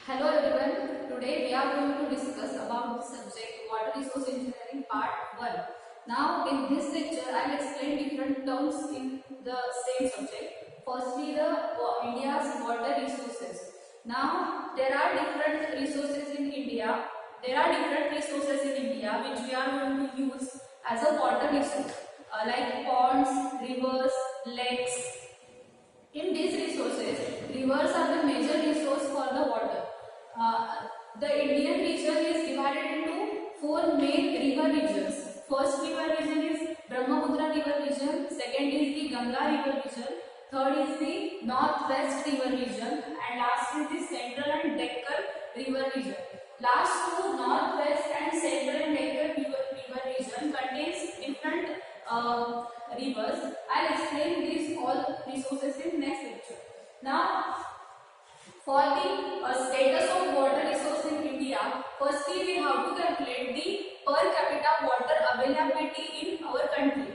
Hello everyone. Today we are going to discuss about the subject Water Resource Engineering Part 1. Now in this lecture I will explain different terms in the same subject. Firstly India's water resources. Now there are different resources in India. There are different resources in India which we are going to use as a water resource like ponds, rivers, lakes. In these resources, rivers are the major resource for the water. The Indian region is divided into four main river regions. First river region is Brahmaputra river region, second is the Ganga river region, third is the Northwest river region, and last is the Central and Deccan river region. Last two, Northwest and Central and Deccan river region contains different rivers. I'll explain these all resources in next lecture. Now, for the status of water resource in India, firstly we have to calculate the per capita water availability in our country.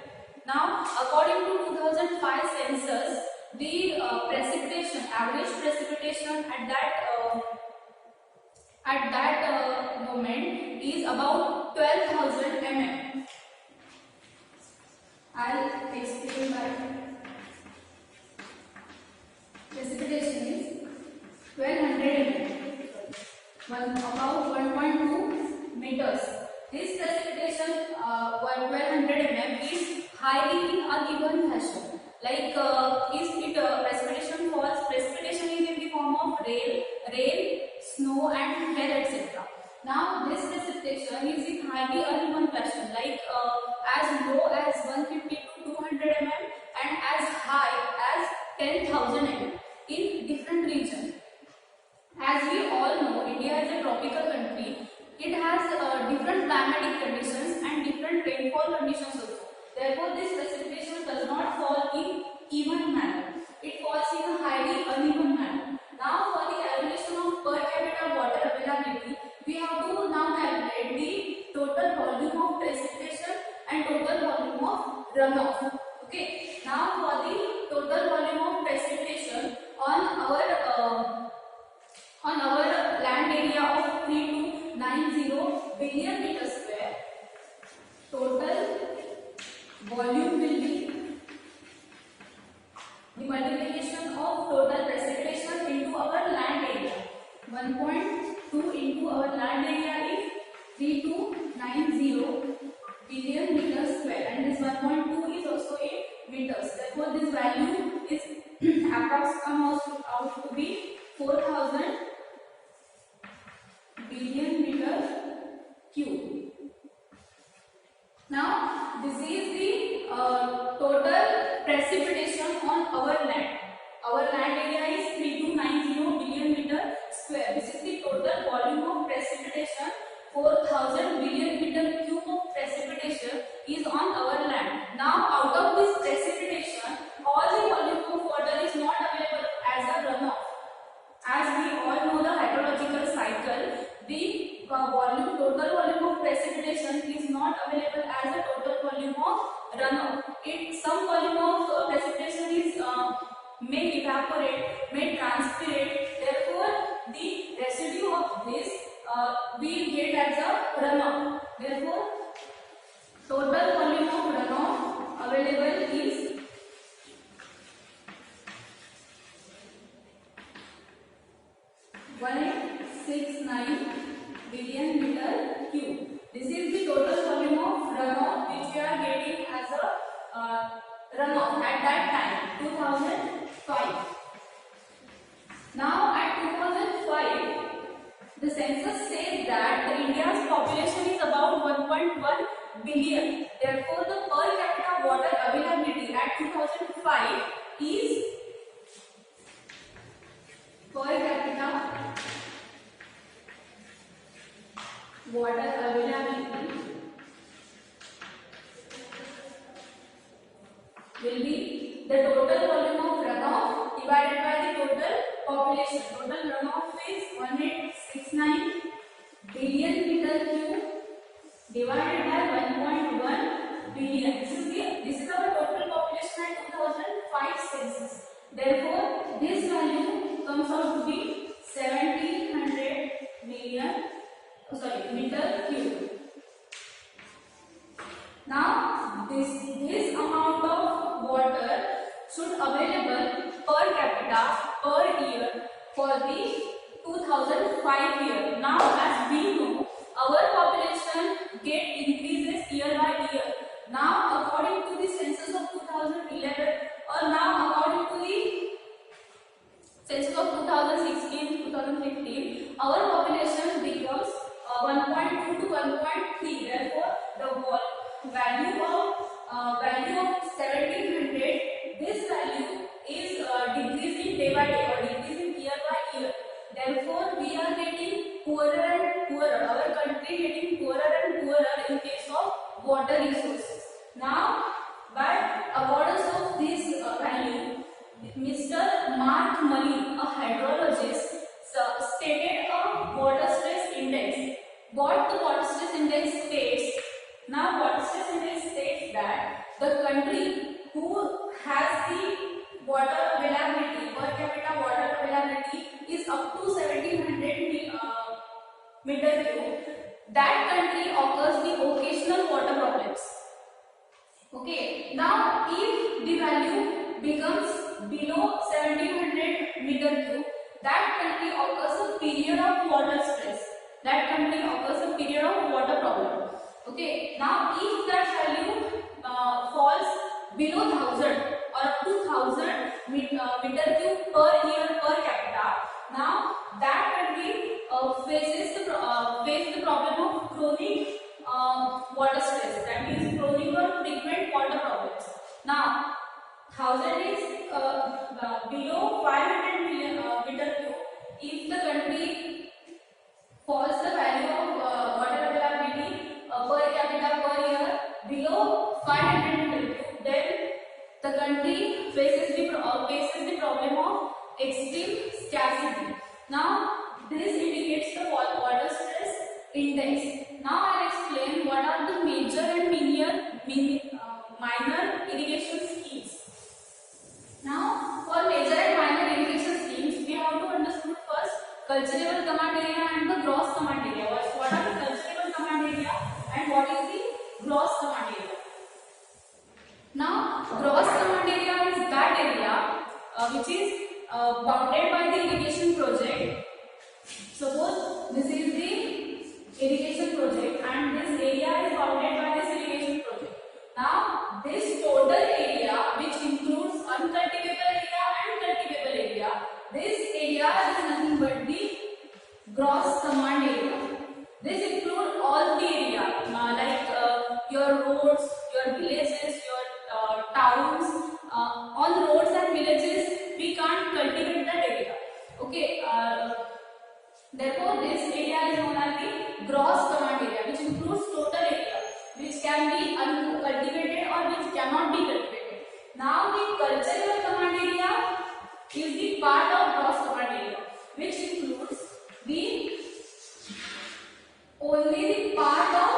Now, according to 2005 census, the precipitation, average precipitation at that moment is about 12,000 mm. I'll explain why. Precipitation is 1200 mm, about 1.2 meters. This precipitation 1200 mm is highly in uneven fashion. Like precipitation falls, precipitation is in the form of rain, snow and hail, etc. Now this precipitation is in highly uneven fashion, like as low as 150 to 200 mm and as high as 10,000 mm in different regions. As we all know, India is a tropical country. It has different climatic conditions and different rainfall conditions also. Therefore, this precipitation does not fall in even manner. It falls in a highly uneven manner. Now, for the calculation of per capita water availability, we have to now calculate the total volume of precipitation and total volume of runoff. Okay. Now, for the total volume of precipitation on our land area of 3290 billion meters square, total volume will be the multiplication of total precipitation into our land area. 1.2 into our land area is 3290 billion meters square, and this 1.2 is also in meters. Therefore, this value is comes out to be 4,000 billion meter cube. Now, this is the total precipitation on our land. Our land area is 3290 billion meter square. This is the total volume of precipitation. 4,000 billion meter cube of precipitation is on our land. Now, out of this precipitation, all the volume of water is not available as a runoff. As we all know the hydrological cycle, the total volume of precipitation is not available as a total volume of runoff. Some volume of precipitation is may evaporate, may transpirate. Therefore, the residue of this we get as a runoff. Therefore, total volume of runoff available is 1869 billion meter cube. This is the total volume of runoff which we are getting as a runoff at that time, 2005. Now at 2005, the census says that India's population is about 1.1 billion. Therefore, the per capita water availability at 2005 is per capita water availability will be the total volume of runoff divided by the total population. Total runoff is 1869 billion meter cube divided by 1.1 billion. This is our total population at 2005 census. Therefore, this value comes out to be 1700 for the 2005 year. Now as we know, our population get increases year by year. Now according to the census of 2011 or now according to the census of 2016-2015, our population becomes 1.2 to 1.3. Therefore, the value of 1700, this value is decreasing day by day or decreasing year by year. Therefore, we are getting poorer and poorer. Our country getting poorer and poorer in case of water resources. Now, but according to this value, Mr. Mark Mully, a hydrologist, stated a water stress index. What the water stress index states? Now, water stress index states that the country who has the water availability, per capita water availability is up to 1700 meter cube. That country occurs the occasional water problems. Okay. Now, if the value becomes below 1700 meter cube, that country occurs a period of water stress. That country occurs a period of water problem. Okay. Now, if that value falls below 1000 or up to 1000 meter cube per year per capita, now that country faces the problem of chronic water stress. That means chronic or frequent water problems. Now, 1000 is below 500 meter cube. If the country falls the value of water availability per capita per year below 500 meter cube, then the country faces the problem of extreme scarcity. Now, this indicates the water stress index. Now, I will explain what are the major and minor irrigation schemes. Now, for major and minor irrigation schemes, we have to understand first cultivable command area and the gross command area. What are the cultivable command area and what is the gross command area? Now, gross command area is that area which is bounded by the irrigation project. Suppose this is the irrigation project and this area is bounded by this irrigation project. Now, this total area which includes uncultivable area and cultivable area, this area is nothing but the gross command area. This includes all the area like your roads, your villages, your towns. On roads and villages, we can't cultivate that area. Okay. Therefore, this area is known as the gross command area, which includes total area, which can be cultivated or which cannot be cultivated. Now, the cultivable command area is the part of gross command area, which includes only the part of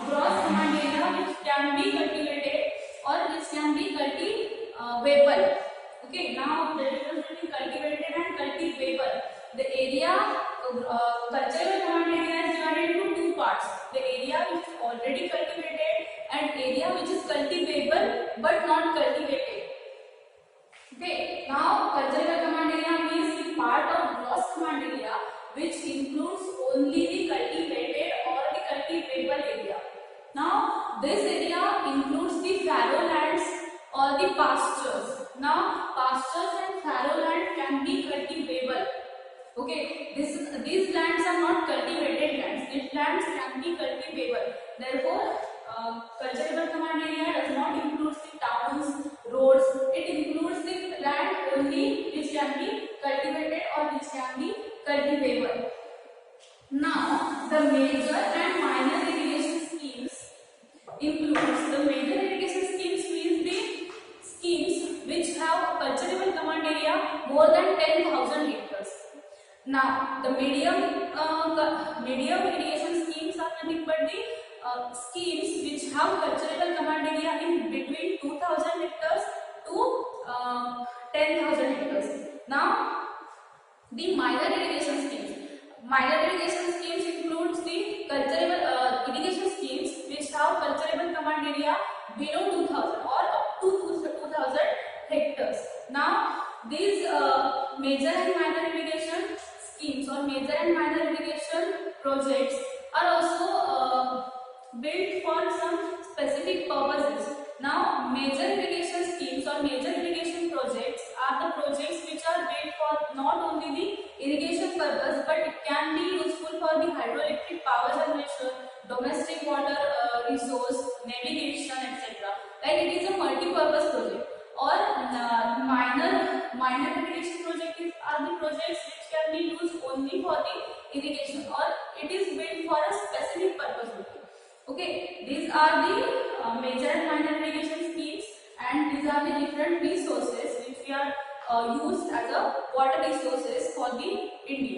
gross command area which can be cultivated or which can be cultivable. Okay. Now, the difference between cultivated and cultivable. The area cultivable command area is divided into two parts: the area which is already cultivated and area which is cultivable but not cultivated. Okay. Now, cultivable command area means the part of gross command area which includes only the cultivated or the cultivable area. Now, this area includes the fallow lands or the pastures. Now, pastures and fallow land can be cultivable. Okay, these lands are not cultivated lands. These lands can be cultivable. Therefore, cultivable command area does not include the towns, roads. It includes the land only which can be cultivated or which can be cultivable. Now, the major and minor irrigation schemes includes the major irrigation schemes means the schemes which have cultivable command area more than 10,000 hectares. Now, the medium irrigation schemes are nothing but the schemes which have cultivable command area in between 2,000 hectares to 10,000 hectares. Now, the minor irrigation schemes. Minor irrigation schemes includes the cultivable irrigation schemes which have cultivable command area below 2,000 or up to 2,000 hectares. Now, these major and minor irrigation projects are also built for some specific purposes. Now, major irrigation schemes or major irrigation projects are the projects which are built for not only the irrigation purpose, but it can be useful for the hydroelectric power generation, domestic water resource, navigation, etc. Like it is a multi-purpose project. Or minor irrigation projects are the projects which can be used only for the irrigation, or it is built for a specific purpose only. Okay, these are the major and minor irrigation schemes, and these are the different resources which we are used as a water resources for the India.